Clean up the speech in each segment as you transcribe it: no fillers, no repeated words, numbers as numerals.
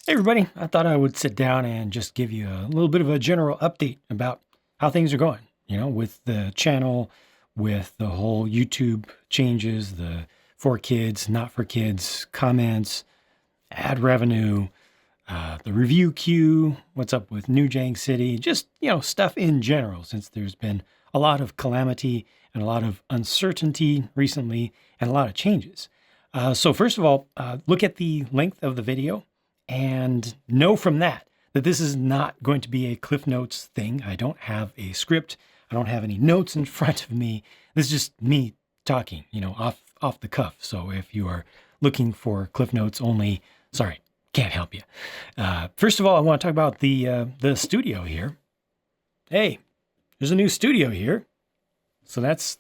Hey everybody, I thought I would sit down and just give you a little bit of a general update about how things are going, with the channel, with the whole YouTube changes, the for kids, not for kids, comments, ad revenue, the review queue, what's up with New Jang City, just, stuff in general, since there's been a lot of calamity and a lot of uncertainty recently and a lot of changes. So first of all, look at the length of the video and know from that that this is not going to be a Cliff Notes thing. I don't have a script. I don't have any notes in front of me. This is just me talking, off the cuff. So if you are looking for Cliff Notes only, sorry, can't help you. First of all, I want to talk about the studio here. Hey, there's a new studio here, so that's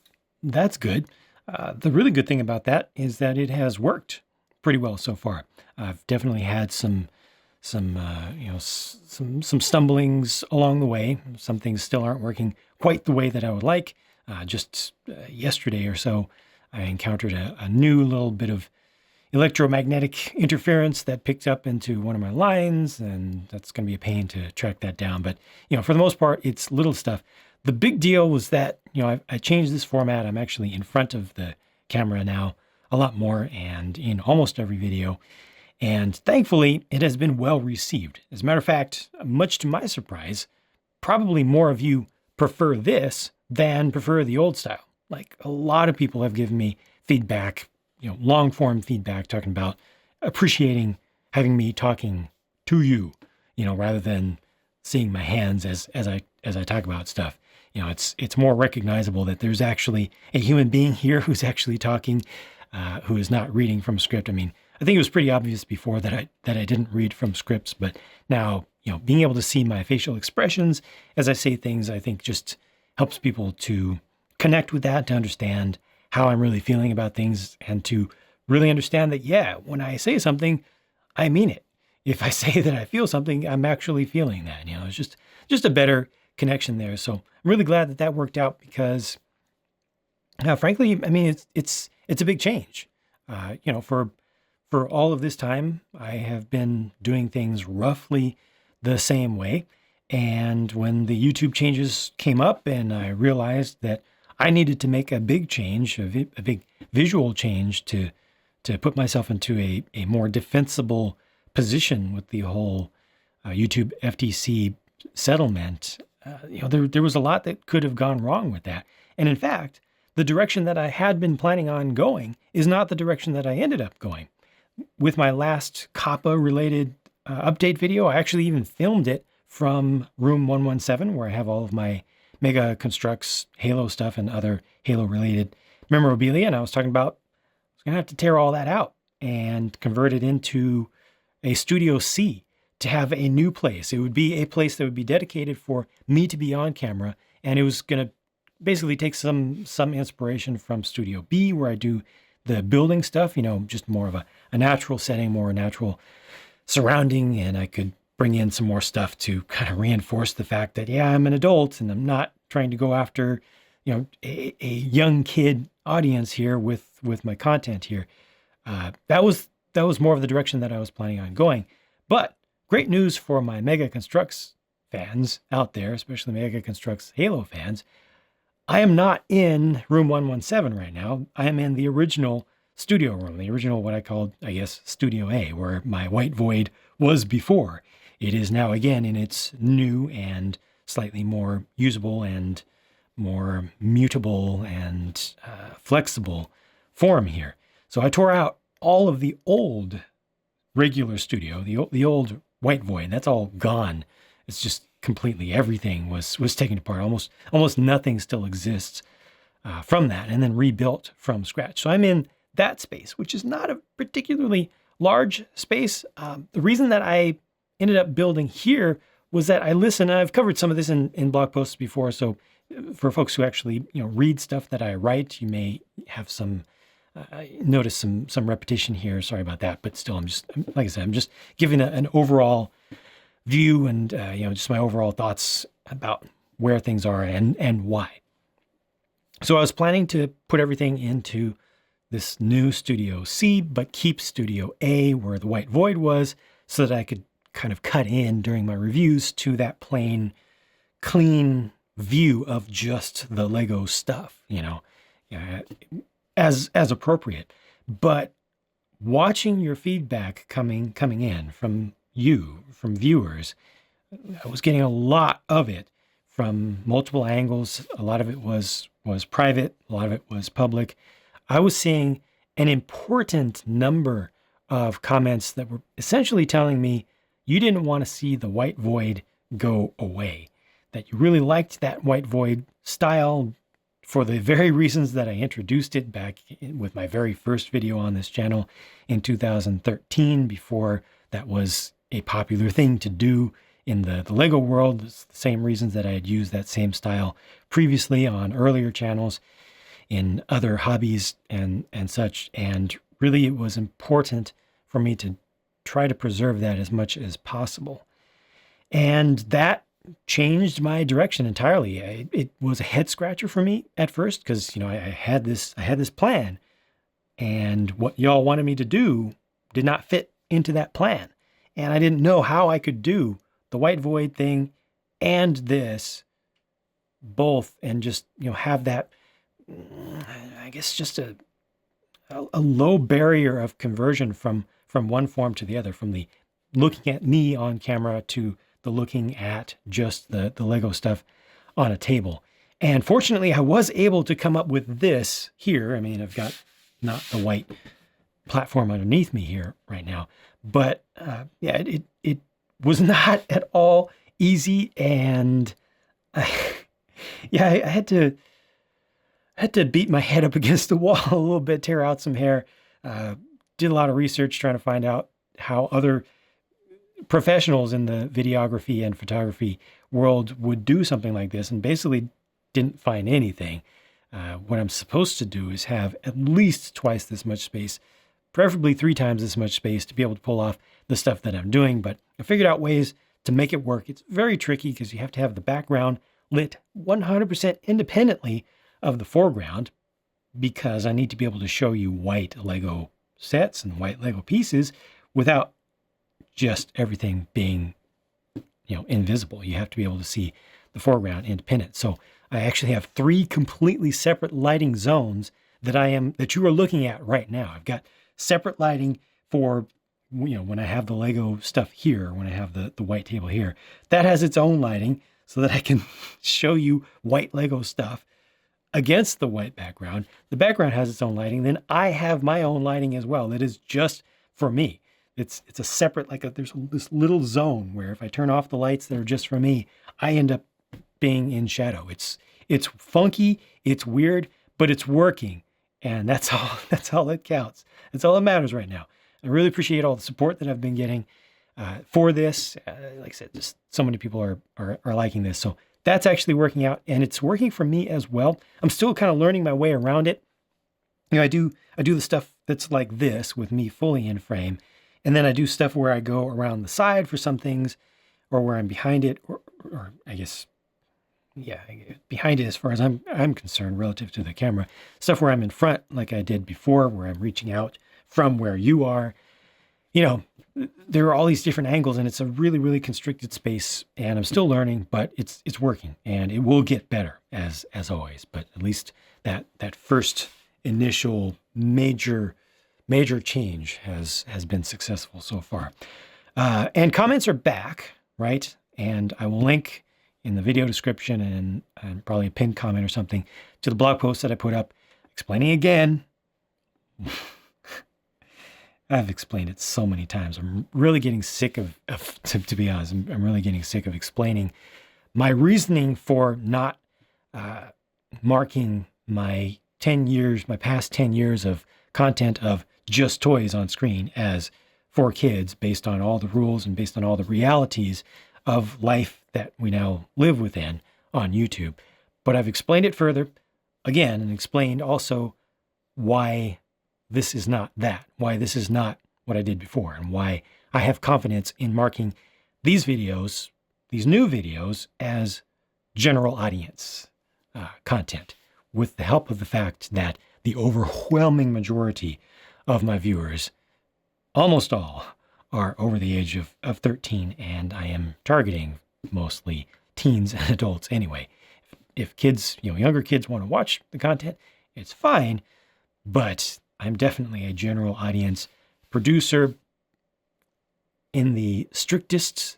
good. The really good thing about that is that it has worked pretty well so far. I've definitely had some stumblings along the way. Some things still aren't working quite the way that I would like. Just yesterday or so, I encountered a new little bit of electromagnetic interference that picked up into one of my lines, and that's going to be a pain to track that down. But, for the most part, it's little stuff. The big deal was that, I changed this format. I'm actually in front of the camera now a lot more and in almost every video. And thankfully, it has been well received. As a matter of fact, much to my surprise, probably more of you prefer this than prefer the old style. Like, a lot of people have given me feedback, long form feedback, talking about appreciating having me talking to you, rather than seeing my hands as I talk about stuff. It's more recognizable that there's actually a human being here who's actually talking, who is not reading from script. I mean, I think it was pretty obvious before that I didn't read from scripts, but now, being able to see my facial expressions as I say things, I think just helps people to connect with that, to understand how I'm really feeling about things, and to really understand that, yeah, when I say something, I mean it. If I say that I feel something, I'm actually feeling that. It's just a better connection there. So I'm really glad that that worked out, because frankly, I mean, it's a big change. For all of this time, I have been doing things roughly the same way. And when the YouTube changes came up and I realized that I needed to make a big change, a big visual change to put myself into a more defensible position with the whole YouTube FTC settlement, there was a lot that could have gone wrong with that. And in fact, the direction that I had been planning on going is not the direction that I ended up going. With my last COPPA related update video, I actually even filmed it from room 117, where I have all of my Mega Constructs Halo stuff and other Halo related memorabilia. And I was talking about, I was going to have to tear all that out and convert it into a Studio C to have a new place. It would be a place that would be dedicated for me to be on camera. And it was going to basically take some inspiration from Studio B, where I do the building stuff, just more of a natural setting, more natural surrounding. And I could bring in some more stuff to kind of reinforce the fact that, yeah, I'm an adult and I'm not trying to go after, a young kid audience here with my content here. That was more of the direction that I was planning on going. But great news for my Mega Constructs fans out there, especially Mega Constructs Halo fans. I am not in room 117 right now. I am in the original studio room, the original, what I called, I guess, Studio A, where my White Void was before. It is now again in its new and slightly more usable and more mutable and flexible form here. So I tore out all of the old regular studio, the old White Void. That's all gone. It's just completely, everything was taken apart. Almost nothing still exists from that, and then rebuilt from scratch. So I'm in that space, which is not a particularly large space. The reason that I ended up building here was that I've covered some of this in blog posts before. So for folks who actually read stuff that I write, you may have some notice some repetition here. Sorry about that, but still, like I said, I'm just giving an overall view and just my overall thoughts about where things are and why. So I was planning to put everything into this new Studio C, but keep Studio A where the White Void was, so that I could kind of cut in during my reviews to that plain, clean view of just the Lego stuff, yeah, as appropriate. But watching your feedback coming in from viewers, I was getting a lot of it from multiple angles. A lot of it was private, a lot of it was public. I was seeing an important number of comments that were essentially telling me you didn't want to see the white void go away, that you really liked that white void style for the very reasons that I introduced it back with my very first video on this channel in 2013, before that was a popular thing to do in the Lego world. It's the same reasons that I had used that same style previously on earlier channels in other hobbies and such. And really, it was important for me to try to preserve that as much as possible. And that changed my direction entirely. It was a head scratcher for me at first, because I had this plan, and what y'all wanted me to do did not fit into that plan. And I didn't know how I could do the white void thing and this both, and just have that, I guess, just a low barrier of conversion from one form to the other, from the looking at me on camera to the looking at just the Lego stuff on a table. And fortunately, I was able to come up with this here. I mean, I've got not the white platform underneath me here right now, but yeah, it was not at all easy. And I had to beat my head up against the wall a little bit, tear out some hair, did a lot of research trying to find out how other professionals in the videography and photography world would do something like this, and basically didn't find anything. What I'm supposed to do is have at least twice this much space, preferably 3 times this much space, to be able to pull off the stuff that I'm doing. But I figured out ways to make it work. It's very tricky because you have to have the background lit 100% independently of the foreground, because I need to be able to show you white Lego sets and white Lego pieces without just everything being, invisible. You have to be able to see the foreground independent. So I actually have 3 completely separate lighting zones that you are looking at right now. I've got separate lighting for, when I have the Lego stuff here, when I have the white table here, that has its own lighting so that I can show you white Lego stuff against the white background. The background has its own lighting. Then I have my own lighting as well that is just for me. It's a separate, there's this little zone where if I turn off the lights that are just for me, I end up being in shadow. It's funky, it's weird, but it's working. And that's all that counts. That's all that matters right now. I really appreciate all the support that I've been getting for this. Like I said, just so many people are liking this. So that's actually working out, and it's working for me as well. I'm still kind of learning my way around it. I do the stuff that's like this with me fully in frame. And then I do stuff where I go around the side for some things, or where I'm behind it, or I guess, yeah, behind it as far as I'm concerned relative to the camera. Stuff where I'm in front, like I did before, where I'm reaching out from where you are. There are all these different angles, and it's a really, really constricted space, and I'm still learning, but it's working, and it will get better as always. But at least that first initial major change has been successful so far. And comments are back, right? And I will link in the video description and probably a pinned comment or something to the blog post that I put up explaining again. I've explained it so many times. I'm really getting sick of to be honest, I'm really getting sick of explaining my reasoning for not marking my past 10 years of content of just toys on screen as for kids, based on all the rules and based on all the realities of life that we now live within on YouTube. But I've explained it further again, and explained also why this is not that, why this is not what I did before, and why I have confidence in marking these videos, these new videos, as general audience content, with the help of the fact that the overwhelming majority of my viewers, almost all, are over the age of 13, and I am targeting mostly teens and adults anyway. If kids, younger kids want to watch the content, it's fine, but I'm definitely a general audience producer in the strictest,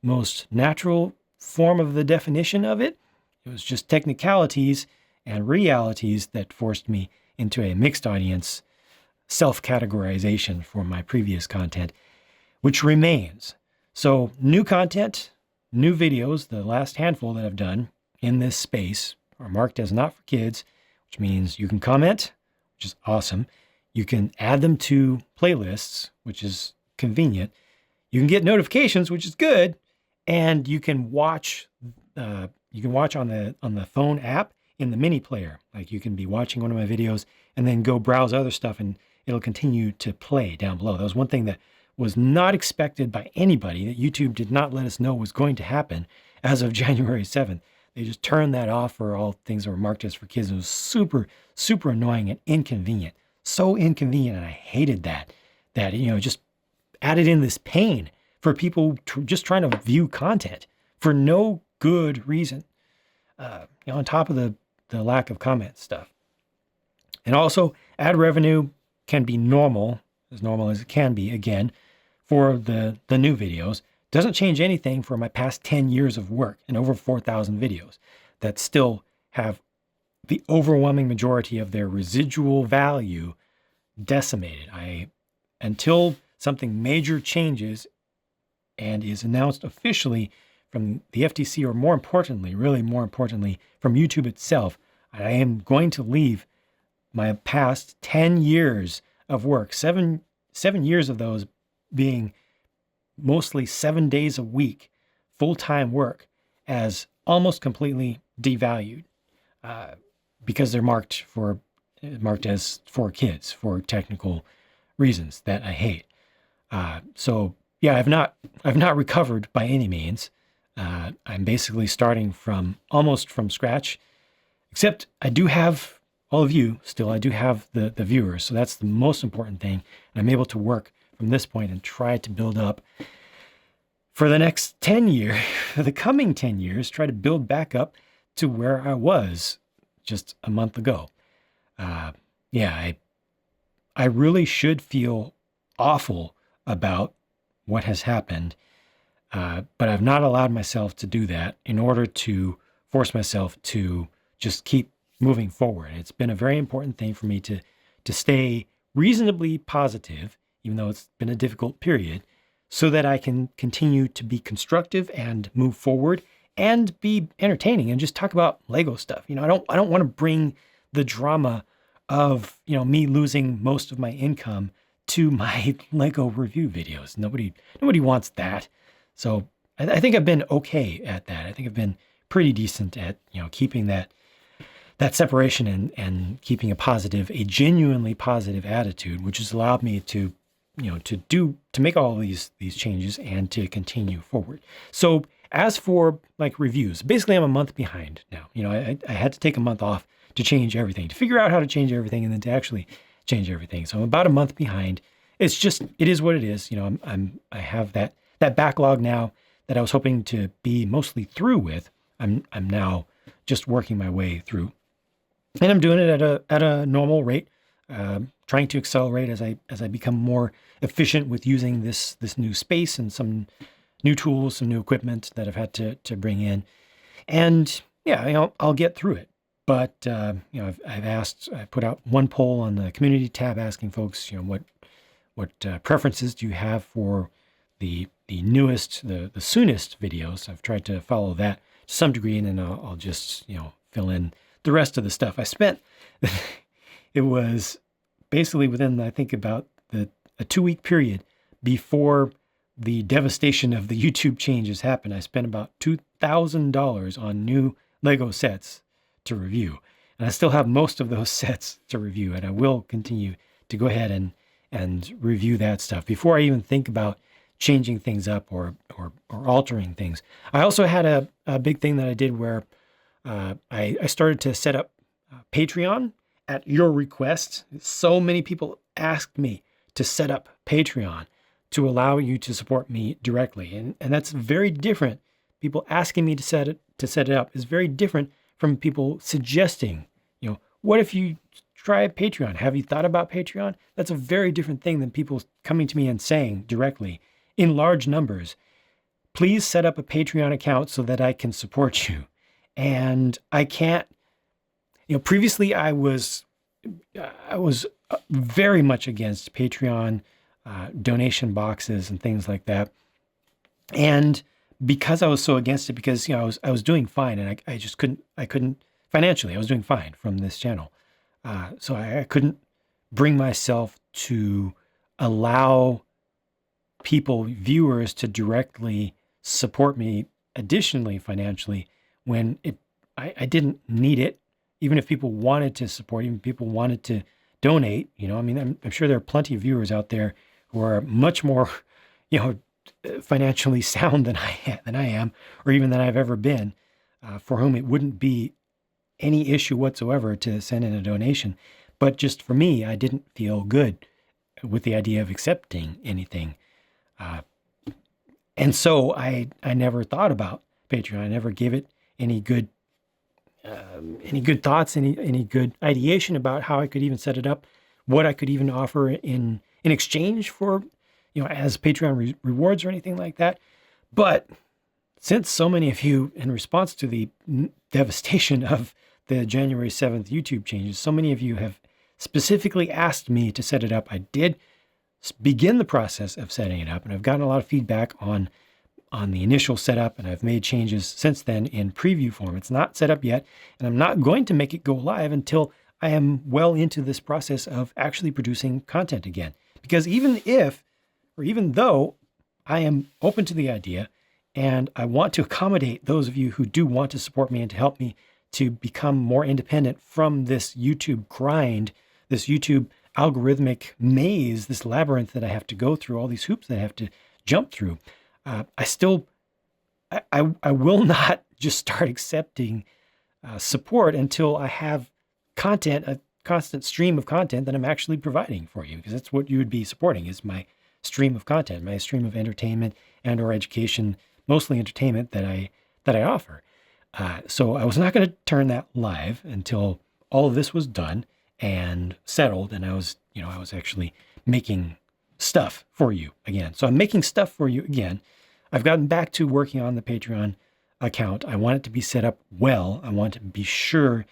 most natural form of the definition of it. It was just technicalities and realities that forced me into a mixed audience self-categorization for my previous content, which remains. So new content, new videos, the last handful that I've done in this space are marked as not for kids, which means you can comment, which is awesome. You can add them to playlists, which is convenient. You can get notifications, which is good, and you can watch. You can watch on the phone app in the mini player. Like you can be watching one of my videos and then go browse other stuff, and it'll continue to play down below. That was one thing that was not expected by anybody, that YouTube did not let us know was going to happen as of January 7th. They just turned that off for all things that were marked as for kids. It was super, super annoying and inconvenient. So inconvenient, and I hated that. That, just added in this pain for people just trying to view content for no good reason. On top of the lack of comment stuff. And also, ad revenue can be normal as it can be, again, for the new videos. Doesn't change anything for my past 10 years of work and over 4,000 videos that still have the overwhelming majority of their residual value decimated. Until something major changes and is announced officially from the FTC, or more importantly, really more importantly, from YouTube itself, I am going to leave my past 10 years of work, seven years of those being mostly 7 days a week, full-time work, as almost completely devalued because they're marked as for kids for technical reasons that I hate. So yeah, I've not recovered by any means. I'm basically starting almost from scratch, except I do have all of you still. I do have the viewers, so that's the most important thing. And I'm able to work from this point and try to build up for the next 10 years, for the coming 10 years, try to build back up to where I was just a month ago. I really should feel awful about what has happened, but I've not allowed myself to do that in order to force myself to just keep moving forward. It's been a very important thing for me to stay reasonably positive, even though it's been a difficult period, so that I can continue to be constructive and move forward and be entertaining and just talk about Lego stuff. I don't want to bring the drama of, me losing most of my income to my Lego review videos. Nobody wants that. So I think I've been okay at that. I think I've been pretty decent at, keeping that separation and keeping a genuinely positive attitude, which has allowed me to make all these changes and to continue forward. So as for reviews, basically I'm a month behind now. I had to take a month off to change everything, to figure out how to change everything, and then to actually change everything. So I'm about a month behind. It is what it is. I have that backlog now that I was hoping to be mostly through with. I'm now just working my way through, and I'm doing it at a normal rate, trying to accelerate as I become more efficient with using this new space and some new tools, some new equipment that I've had to bring in, and yeah, I'll get through it. But I put out one poll on the community tab asking folks, what preferences do you have for the newest, the soonest videos. I've tried to follow that to some degree, and then I'll just fill in the rest of the stuff. I spent it was basically within, I think, about a 2-week period before the devastation of the YouTube changes happened. I spent about $2,000 on new Lego sets to review, and I still have most of those sets to review, and I will continue to go ahead and review that stuff before I even think about changing things up or altering things. I also had a big thing that I did where I started to set up Patreon at your request. So many people asked me to set up Patreon to allow you to support me directly. And that's very different. People asking me to set it up is very different from people suggesting, what if you try Patreon? Have you thought about Patreon? That's a very different thing than people coming to me and saying directly in large numbers, please set up a Patreon account so that I can support you. And I can't, previously I was very much against Patreon donation boxes and things like that. And because I was so against it, because I was doing fine, and I just couldn't financially, I was doing fine from this channel. So I couldn't bring myself to allow people, viewers, to directly support me additionally financially when I didn't need it. Even if people wanted to support, even people wanted to donate, I'm sure there are plenty of viewers out there who are much more, financially sound than I am, or even than I've ever been, for whom it wouldn't be any issue whatsoever to send in a donation. But just for me, I didn't feel good with the idea of accepting anything. And so I never thought about Patreon. I never gave it any good thoughts, any good ideation about how I could even set it up, what I could even offer in exchange for, as Patreon rewards or anything like that. But since so many of you, in response to the devastation of the January 7th YouTube changes, so many of you have specifically asked me to set it up, I did begin the process of setting it up, and I've gotten a lot of feedback on the initial setup, and I've made changes since then in preview form. It's not set up yet, and I'm not going to make it go live until I am well into this process of actually producing content again. Because even though I am open to the idea, and I want to accommodate those of you who do want to support me and to help me to become more independent from this YouTube grind, this YouTube algorithmic maze, this labyrinth that I have to go through, all these hoops that I have to jump through, I will not just start accepting support until I have content, a constant stream of content that I'm actually providing for you, because that's what you would be supporting, is my stream of content, my stream of entertainment and or education, mostly entertainment that I offer. So I was not going to turn that live until all of this was done and settled, and I was actually making stuff for you again. So I'm making stuff for you again. I've gotten back to working on the Patreon account. I want it to be set up well. I want to be sure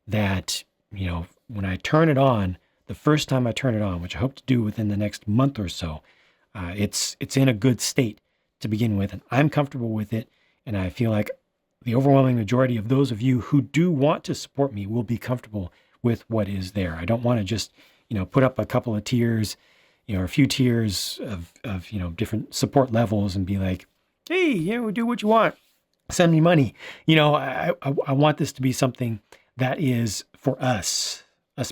that, when I turn it on, the first time I turn it on, which I hope to do within the next month or so, it's in a good state to begin with, and I'm comfortable with it. And I feel like the overwhelming majority of those of you who do want to support me will be comfortable with what is there. I don't want to just, put up a couple of tiers, or a few tiers of different support levels and be like, hey, do what you want. Send me money. I want this to be something that is for us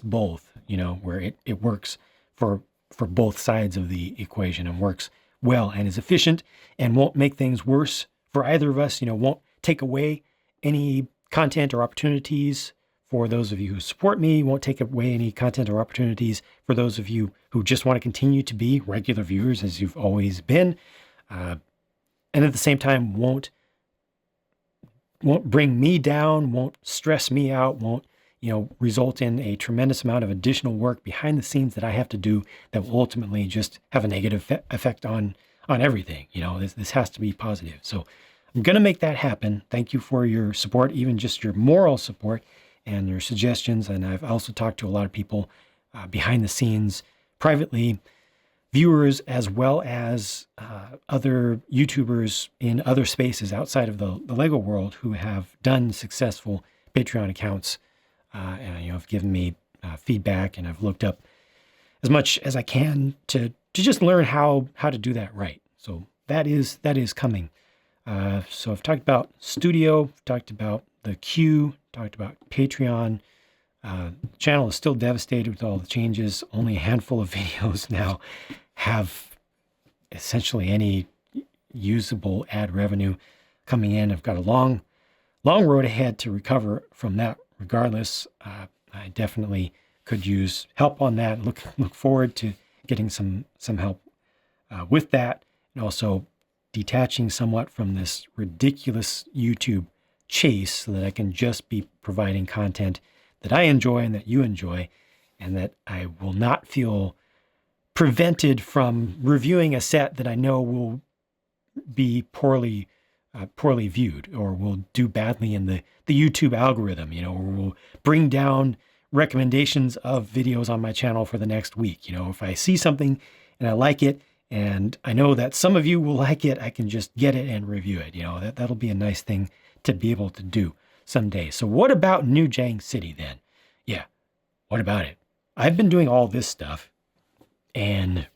both, where it works for both sides of the equation and works well and is efficient and won't make things worse for either of us, won't take away any content or opportunities for those of you who support me, won't take away any content or opportunities for those of you who just want to continue to be regular viewers as you've always been. And at the same time, won't bring me down, won't stress me out, won't, result in a tremendous amount of additional work behind the scenes that I have to do that will ultimately just have a negative effect on everything. This has to be positive. So I'm going to make that happen. Thank you for your support, even just your moral support and your suggestions. And I've also talked to a lot of people behind the scenes, privately, viewers, as well as other YouTubers in other spaces outside of the Lego world who have done successful Patreon accounts, and have given me feedback, and I've looked up as much as I can to just learn how to do that right. So that is coming. So I've talked about Studio, talked about the queue, talked about Patreon. The channel is still devastated with all the changes. Only a handful of videos now have essentially any usable ad revenue coming in. I've got a long road ahead to recover from that. Regardless, I definitely could use help on that. Look forward to getting some help with that, and also detaching somewhat from this ridiculous YouTube chase so that I can just be providing content that I enjoy and that you enjoy, and that I will not feel prevented from reviewing a set that I know will be poorly viewed, or will do badly in the YouTube algorithm, or will bring down recommendations of videos on my channel for the next week. If I see something and I like it, and I know that some of you will like it, I can just get it and review it. That'll be a nice thing to be able to do someday. So what about New Jang City then? Yeah, what about it? I've been doing all this stuff, and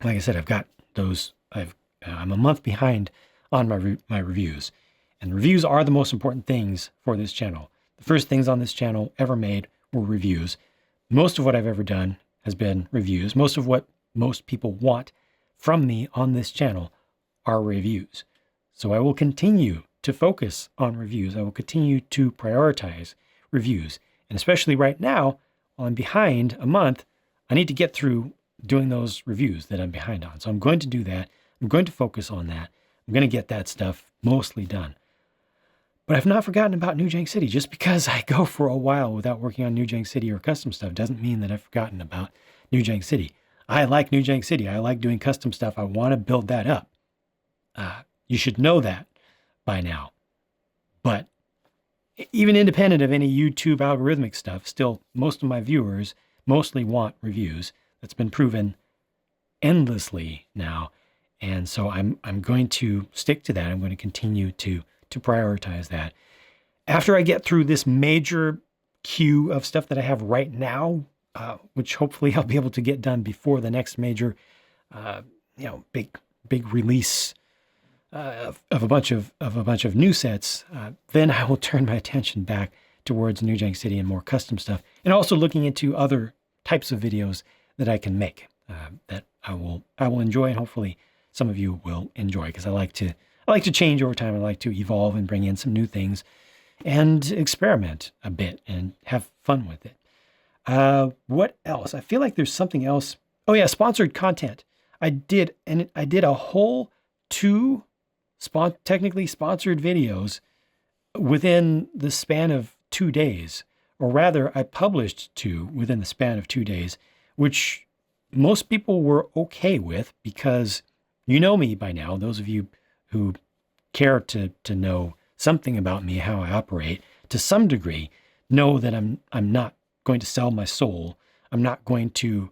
like I said, I've got those. I'm a month behind on my reviews, and reviews are the most important things for this channel. The first things on this channel ever made were reviews. Most of what I've ever done has been reviews. Most of what most people want from me on this channel are reviews. So I will continue to focus on reviews. I will continue to prioritize reviews. And especially right now, while I'm behind a month, I need to get through doing those reviews that I'm behind on. So I'm going to do that. I'm going to focus on that. I'm going to get that stuff mostly done. But I've not forgotten about New Jang City. Just because I go for a while without working on New Jang City or custom stuff doesn't mean that I've forgotten about New Jang City. I like New Jang City. I like doing custom stuff. I want to build that up. You should know that by now. But even independent of any YouTube algorithmic stuff, still most of my viewers mostly want reviews. That's been proven endlessly now. And so I'm going to stick to that. I'm going to continue to prioritize that. After I get through this major queue of stuff that I have right now, which hopefully I'll be able to get done before the next major, big release of a bunch of new sets, then I will turn my attention back towards New Jang City and more custom stuff, and also looking into other types of videos that I can make that I will enjoy, and hopefully some of you will enjoy, because I like to change over time. I like to evolve and bring in some new things and experiment a bit and have fun with it. What else? I feel like there's something else. Oh yeah, sponsored content. I did a whole 2 technically sponsored videos within the span of 2 days, or rather I published 2 within the span of 2 days, which most people were okay with, because you know me by now. Those of you who care to know something about me, how I operate, to some degree, know that I'm not going to sell my soul. I'm not going to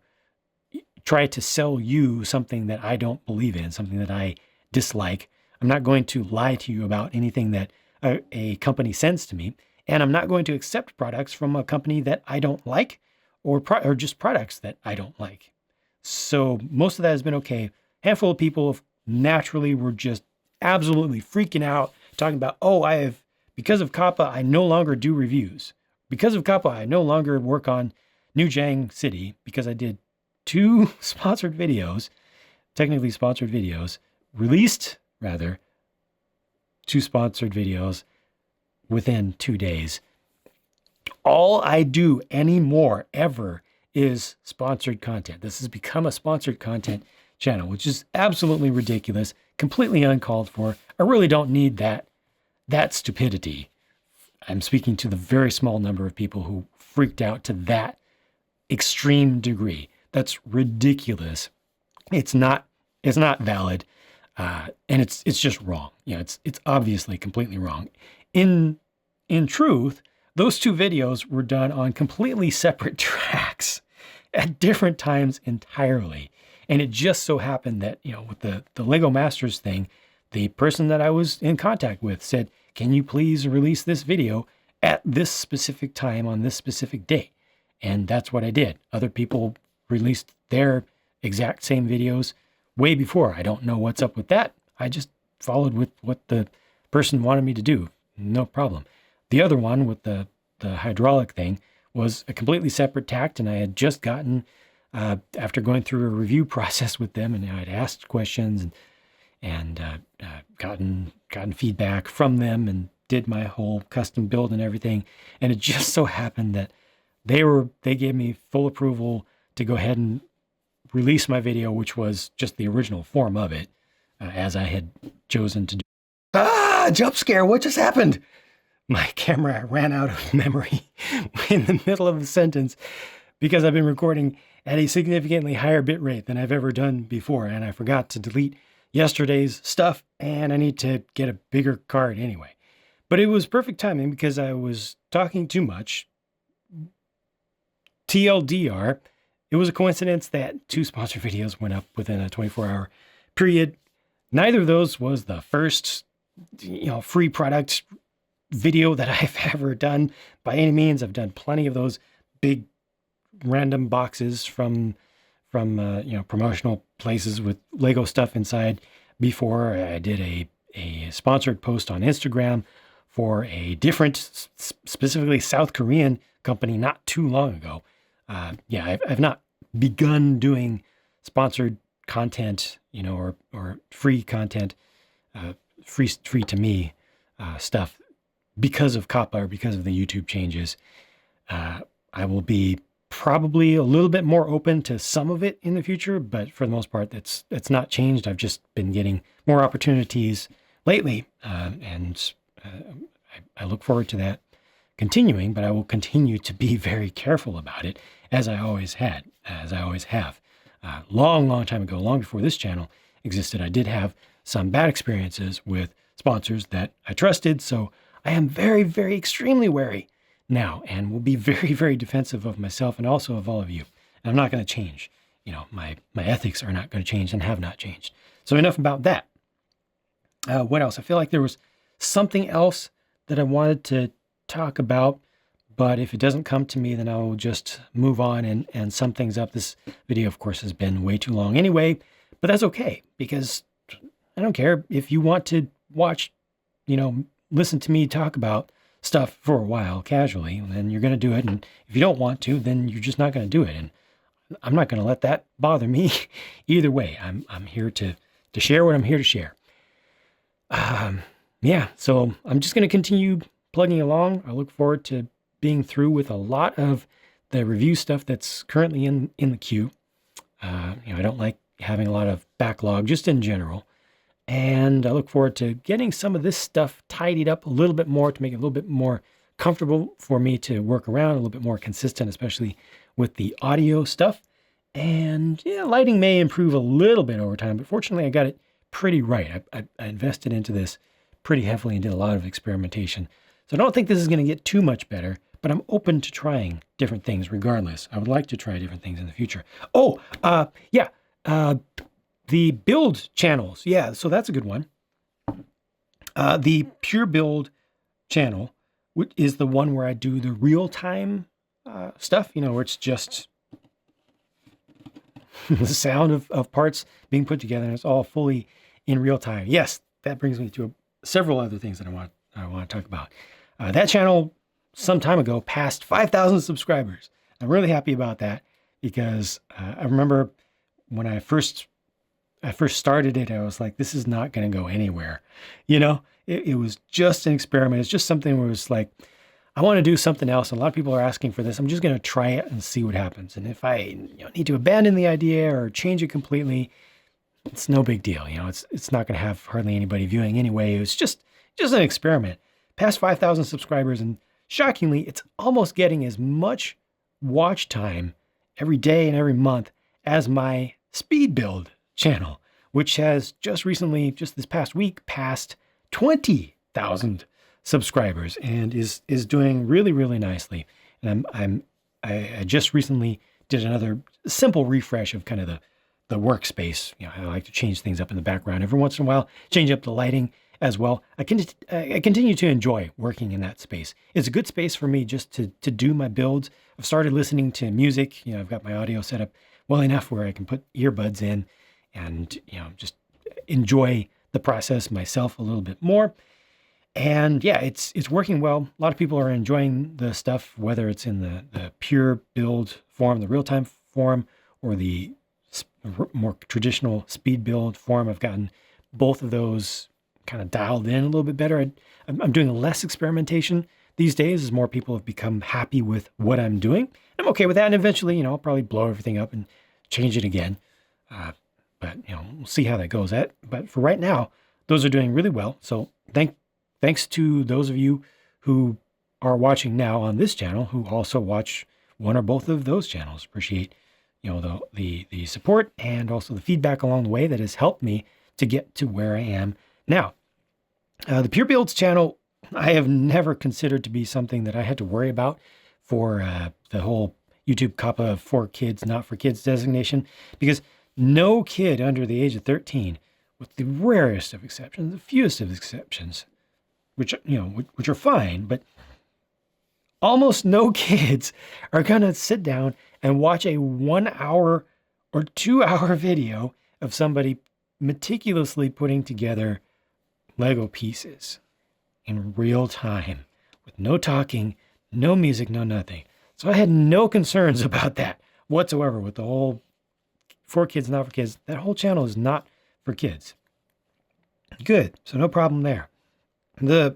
try to sell you something that I don't believe in, something that I dislike. I'm not going to lie to you about anything that a company sends to me, and I'm not going to accept products from a company that I don't like, or just products that I don't like. So most of that has been okay. Handful of people naturally were just absolutely freaking out, talking about, because of Kappa, I no longer do reviews. Because of Kappa, I no longer work on New Jang City, because I did 2 sponsored videos, technically sponsored videos, released rather 2 sponsored videos within 2 days. All I do anymore ever is sponsored content. This has become a sponsored content channel, which is absolutely ridiculous, completely uncalled for. I really don't need that stupidity. I'm speaking to the very small number of people who freaked out to that extreme degree. That's ridiculous. It's not valid, and it's just wrong. It's obviously completely wrong. In truth, those 2 videos were done on completely separate tracks at different times entirely. And it just so happened that, with the Lego Masters thing, the person that I was in contact with said, "Can you please release this video at this specific time on this specific date?" And that's what I did. Other people released their exact same videos way before. I don't know what's up with that. I just followed with what the person wanted me to do. No problem. The other one with the hydraulic thing was a completely separate tact, and I had just gotten, after going through a review process with them, and I'd asked questions and gotten feedback from them, and did my whole custom build and everything. And it just so happened that they gave me full approval to go ahead and release my video, which was just the original form of it, as I had chosen to do. Ah, jump scare, what just happened? My camera ran out of memory in the middle of a sentence because I've been recording at a significantly higher bit rate than I've ever done before, and I forgot to delete yesterday's stuff, and I need to get a bigger card anyway. But it was perfect timing because I was talking too much. TLDR, it was a coincidence that 2 sponsored videos went up within a 24-hour period. Neither of those was the first, free product video that I've ever done by any means. I've done plenty of those big random boxes from promotional places with Lego stuff inside before. I did a sponsored post on Instagram for a different, specifically South Korean company not too long ago. I've not begun doing sponsored content, or free content, free to me stuff because of COPPA or because of the YouTube changes. I will be probably a little bit more open to some of it in the future, but for the most part, that's not changed. I've just been getting more opportunities lately, and I look forward to that continuing, but I will continue to be very careful about it, as I always have. Long time ago, long before this channel existed, I did have some bad experiences with sponsors that I trusted, so I am very, very extremely wary now, and will be very, very defensive of myself and also of all of you. And I'm not going to change. My ethics are not going to change and have not changed. So enough about that. What else? I feel like there was something else that I wanted to talk about, but if it doesn't come to me, then I will just move on and sum things up. This video, of course, has been way too long anyway, but that's okay, because I don't care. If you want to watch, listen to me talk about stuff for a while casually, then you're going to do it. And if you don't want to, then you're just not going to do it. And I'm not going to let that bother me either way. I'm here to share what I'm here to share. So I'm just going to continue plugging along. I look forward to being through with a lot of the review stuff that's currently in the queue. I don't like having a lot of backlog just in general. And I look forward to getting some of this stuff tidied up a little bit more to make it a little bit more comfortable for me to work around, a little bit more consistent, especially with the audio stuff. And lighting may improve a little bit over time, but fortunately I got it pretty right. I invested into this pretty heavily and did a lot of experimentation. So I don't think this is going to get too much better, but I'm open to trying different things regardless. I would like to try different things in the future. The build channels. Yeah, so that's a good one. The pure build channel is the one where I do the real-time stuff, where it's just the sound of parts being put together, and it's all fully in real time. Yes, that brings me to several other things that I want to talk about. That channel, some time ago, passed 5,000 subscribers. I'm really happy about that because I remember when I first started it, I was like, this is not going to go anywhere. It was just an experiment. It's just something where it was like, I want to do something else. And a lot of people are asking for this. I'm just going to try it and see what happens. And if I need to abandon the idea or change it completely, it's no big deal. It's not going to have hardly anybody viewing anyway. It's just an experiment. Past 5,000 subscribers. And shockingly, it's almost getting as much watch time every day and every month as my speed build channel, which has just this past week, passed 20,000 subscribers and is doing really, really nicely. And I just recently did another simple refresh of kind of the workspace. I like to change things up in the background every once in a while, change up the lighting as well. I continue to enjoy working in that space. It's a good space for me just to do my builds. I've started listening to music. I've got my audio set up well enough where I can put earbuds in and just enjoy the process myself a little bit more. And it's working well. A lot of people are enjoying the stuff, whether it's in the pure build form, the real-time form, or the more traditional speed build form. I've gotten both of those kind of dialed in a little bit better. I'm doing less experimentation these days as more people have become happy with what I'm doing. I'm okay with that. And eventually, I'll probably blow everything up and change it again. But we'll see how that goes. But for right now, those are doing really well. So thanks to those of you who are watching now on this channel, who also watch one or both of those channels. Appreciate the support and also the feedback along the way that has helped me to get to where I am now. The Pure Builds channel, I have never considered to be something that I had to worry about for the whole YouTube COPPA for kids, not for kids designation, because no kid under the age of 13, with the rarest of exceptions, the fewest of exceptions, which are fine, but almost no kids are going to sit down and watch a 1 hour or 2 hour video of somebody meticulously putting together Lego pieces in real time with no talking, no music, no nothing. So I had no concerns about that whatsoever with the whole for kids, not for kids. That whole channel is not for kids. Good. So no problem there. The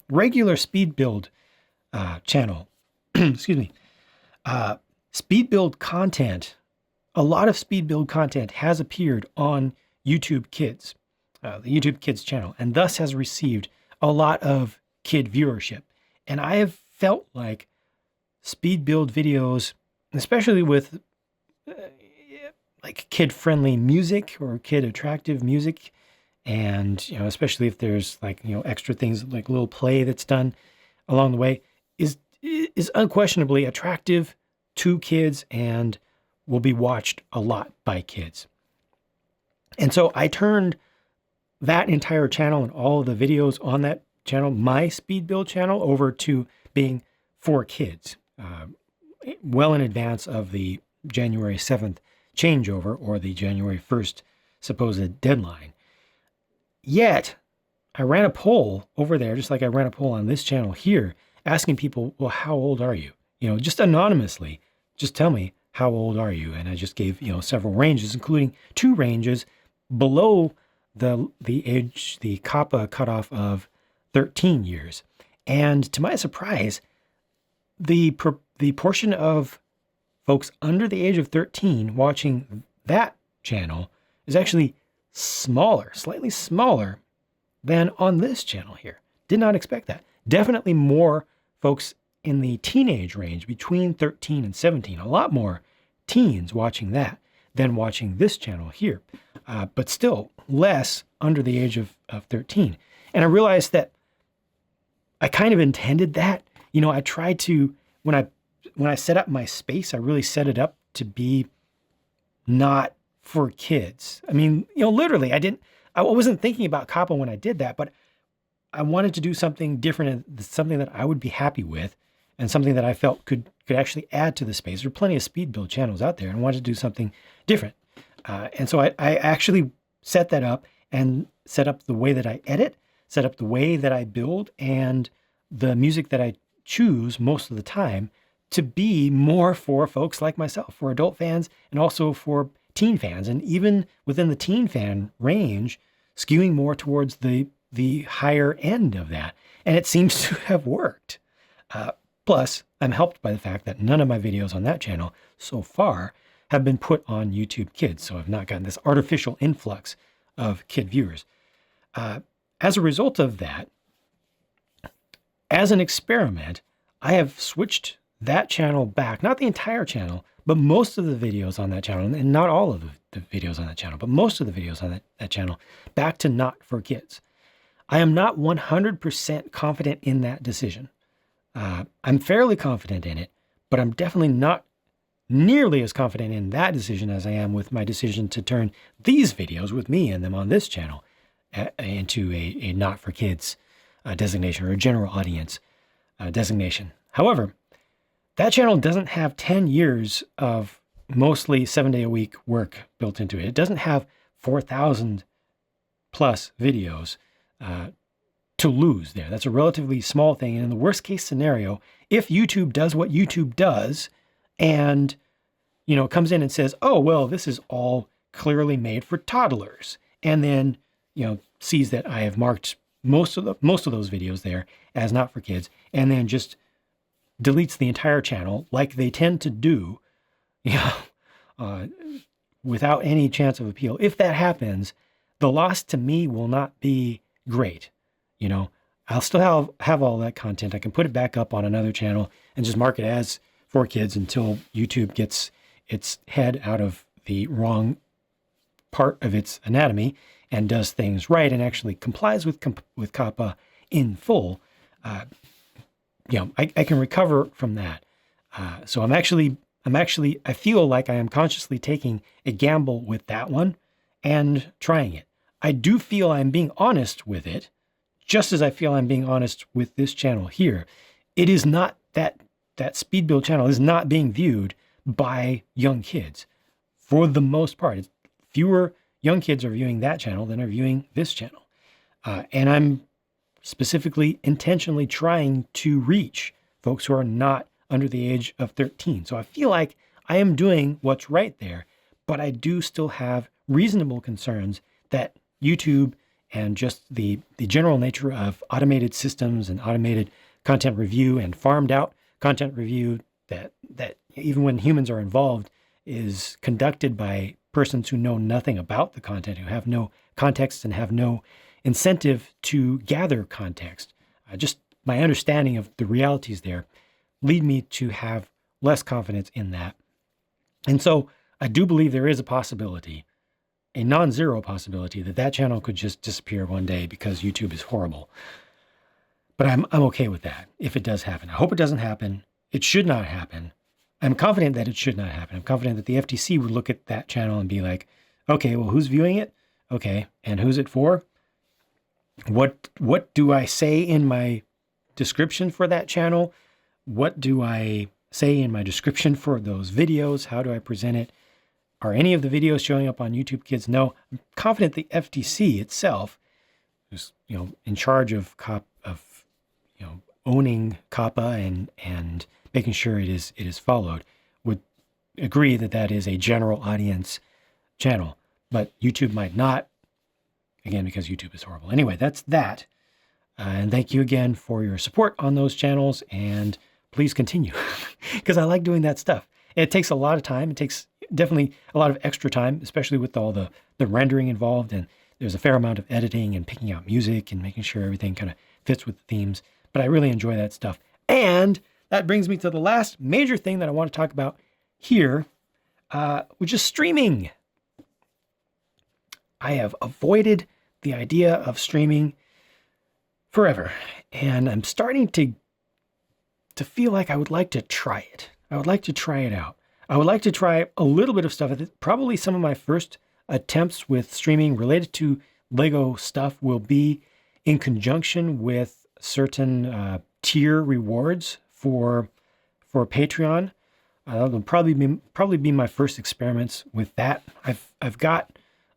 regular speed build channel, excuse me, speed build content, a lot of speed build content has appeared on YouTube Kids, the YouTube Kids channel, and thus has received a lot of kid viewership. And I have felt like speed build videos, especially with like kid-friendly music or kid-attractive music, and especially if there's like extra things like a little play that's done along the way, is unquestionably attractive to kids and will be watched a lot by kids. And so I turned that entire channel and all of the videos on that channel, my speed build channel, over to being for kids, well in advance of the January 7th changeover or the January 1st supposed deadline. Yet I ran a poll over there, just like I ran a poll on this channel here, asking people, well, how old are you? Just anonymously, just tell me, how old are you? And I just gave, several ranges, including 2 ranges below the age, the COPPA cutoff of 13 years. And to my surprise, the portion of folks under the age of 13 watching that channel is actually smaller, slightly smaller than on this channel here. Did not expect that. Definitely more folks in the teenage range between 13 and 17, a lot more teens watching that than watching this channel here, but still less under the age of 13. And I realized that I kind of intended that. I tried to, when I set up my space, I really set it up to be not for kids. I mean, literally, I wasn't thinking about COPPA when I did that, but I wanted to do something different, something that I would be happy with, and something that I felt could actually add to the space. There are plenty of speed build channels out there, and I wanted to do something different. And so I actually set that up and set up the way that I edit, set up the way that I build, and the music that I choose most of the time to be more for folks like myself, for adult fans, and also for teen fans. And even within the teen fan range, skewing more towards the higher end of that. And it seems to have worked. Plus, I'm helped by the fact that none of my videos on that channel so far have been put on YouTube Kids. So I've not gotten this artificial influx of kid viewers. As a result of that, as an experiment, I have switched that channel back, not the entire channel, but most of the videos on that channel, and not all of the videos on that channel, but most of the videos on that channel, back to not for kids. I am not 100% confident in that decision. I'm fairly confident in it, but I'm definitely not nearly as confident in that decision as I am with my decision to turn these videos with me in them on this channel into a not for kids designation, or a general audience designation. However, that channel doesn't have 10 years of mostly 7-day-a-week work built into it. It doesn't have 4,000 plus videos to lose there. That's a relatively small thing. And in the worst case scenario, if YouTube does what YouTube does and, comes in and says, oh, well, this is all clearly made for toddlers, and then, sees that I have marked most of those videos there as not for kids, and then just deletes the entire channel like they tend to do, without any chance of appeal. If that happens, the loss to me will not be great. You know, I'll still have all that content. I can put it back up on another channel and just mark it as for kids until YouTube gets its head out of the wrong part of its anatomy and does things right and actually complies with COPPA in full. I can recover from that. So I feel like I am consciously taking a gamble with that one and trying it. I do feel I'm being honest with it, just as I feel I'm being honest with this channel here. It is not that speed build channel is not being viewed by young kids. For the most part, it's fewer young kids are viewing that channel than are viewing this channel. And I'm specifically intentionally trying to reach folks who are not under the age of 13. So I feel like I am doing what's right there, but I do still have reasonable concerns that YouTube and just the general nature of automated systems and automated content review and farmed out content review that even when humans are involved is conducted by persons who know nothing about the content, who have no context and have no incentive to gather context. Just my understanding of the realities there lead me to have less confidence in that. And so I do believe there is a possibility, a non-zero possibility, that channel could just disappear one day because YouTube is horrible. But I'm okay with that if it does happen. I hope it doesn't happen. It should not happen. I'm confident that it should not happen. I'm confident that the FTC would look at that channel and be like, okay, well, who's viewing it? Okay, and who's it for? What do I say in my description for that channel? What do I say in my description for those videos? How do I present it? Are any of the videos showing up on YouTube Kids? No. I'm confident the FTC itself, who's in charge of owning COPPA and making sure it is followed, would agree that is a general audience channel. But YouTube might not, again, because YouTube is horrible. Anyway, that's that. And thank you again for your support on those channels. And please continue, because I like doing that stuff. It takes a lot of time. It takes definitely a lot of extra time, especially with all the rendering involved. And there's a fair amount of editing and picking out music and making sure everything kind of fits with the themes. But I really enjoy that stuff. And that brings me to the last major thing that I want to talk about here, which is streaming. I have avoided the idea of streaming forever, and I'm starting to feel like I would like to try it. I would like to try it out. I would like to try a little bit of stuff. Probably some of my first attempts with streaming related to Lego stuff will be in conjunction with certain tier rewards for Patreon. That'll probably be my first experiments with that. I've got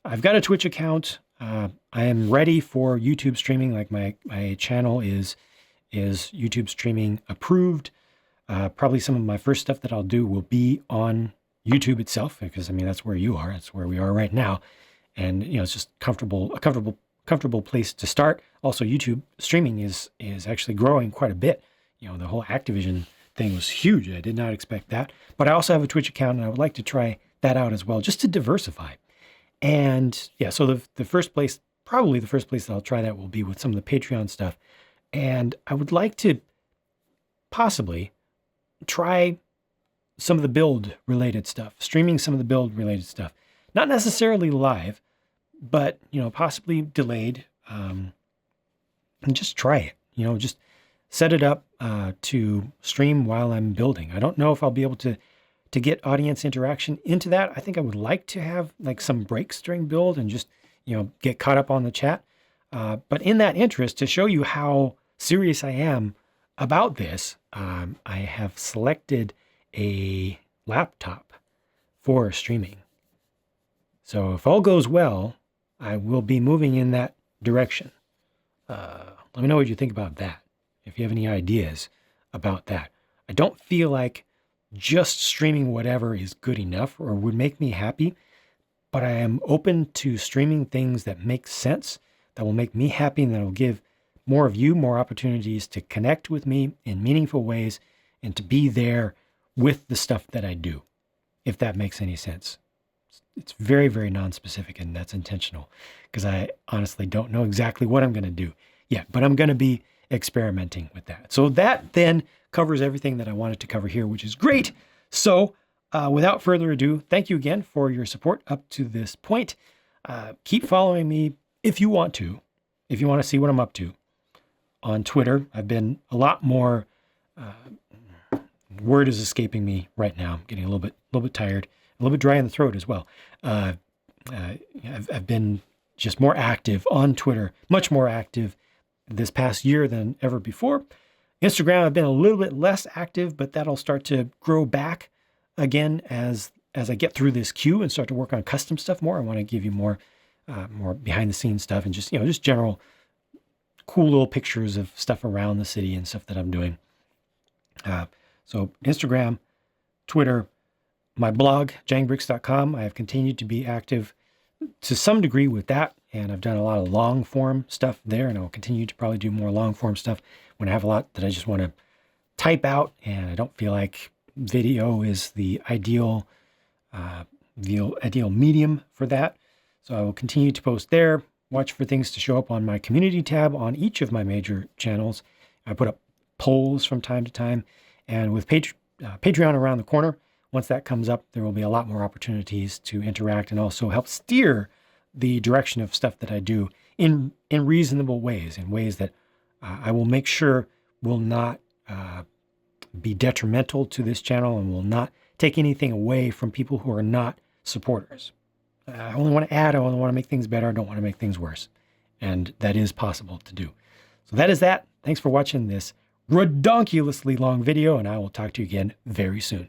a Twitch account. I am ready for YouTube streaming. Like my channel is YouTube streaming approved. Probably some of my first stuff that I'll do will be on YouTube itself, because that's where you are. That's where we are right now, and it's just a comfortable place to start. Also, YouTube streaming is actually growing quite a bit. The whole Activision thing was huge. I did not expect that. But I also have a Twitch account, and I would like to try that out as well, just to diversify. And yeah, so the first place that I'll try that will be with some of the Patreon stuff. And I would like to possibly try some of the build related stuff, streaming some of the build related stuff. Not necessarily live, but possibly delayed, and just try it. Just set it up to stream while I'm building. I don't know if I'll be able to get audience interaction into that. I think I would like to have like some breaks during build and just get caught up on the chat. But in that interest, to show you how serious I am about this, I have selected a laptop for streaming. So if all goes well, I will be moving in that direction. Let me know what you think about that, if you have any ideas about that. I don't feel like just streaming whatever is good enough or would make me happy, but I am open to streaming things that make sense, that will make me happy, and that will give more of you more opportunities to connect with me in meaningful ways and to be there with the stuff that I do, if that makes any sense. It's very, very non-specific, and that's intentional because I honestly don't know exactly what I'm going to do yet, but I'm going to be experimenting with that. So that then covers everything that I wanted to cover here, which is great. So without further ado, thank you again for your support up to this point. Keep following me if you want to see what I'm up to. On Twitter, I've been a lot more, word is escaping me right now. I'm getting a little bit tired, a little bit dry in the throat as well. I've been just more active on Twitter, much more active this past year than ever before. Instagram, I've been a little bit less active, but that'll start to grow back again as I get through this queue and start to work on custom stuff more. I want to give you more behind the scenes stuff and just general cool little pictures of stuff around the city and stuff that I'm doing. So Instagram, Twitter, my blog, JANGBRiCKS.com. I have continued to be active to some degree with that, and I've done a lot of long form stuff there, and I'll continue to probably do more long form stuff when I have a lot that I just want to type out, and I don't feel like video is the ideal medium for that. So I will continue to post there. Watch for things to show up on my community tab on each of my major channels. I put up polls from time to time, and with Patreon around the corner, once that comes up, there will be a lot more opportunities to interact and also help steer the direction of stuff that I do in reasonable ways, in ways that I will make sure will not be detrimental to this channel and will not take anything away from people who are not supporters. I only want to add, I only want to make things better, I don't want to make things worse. And that is possible to do. So that is that. Thanks for watching this redonkulously long video, and I will talk to you again very soon.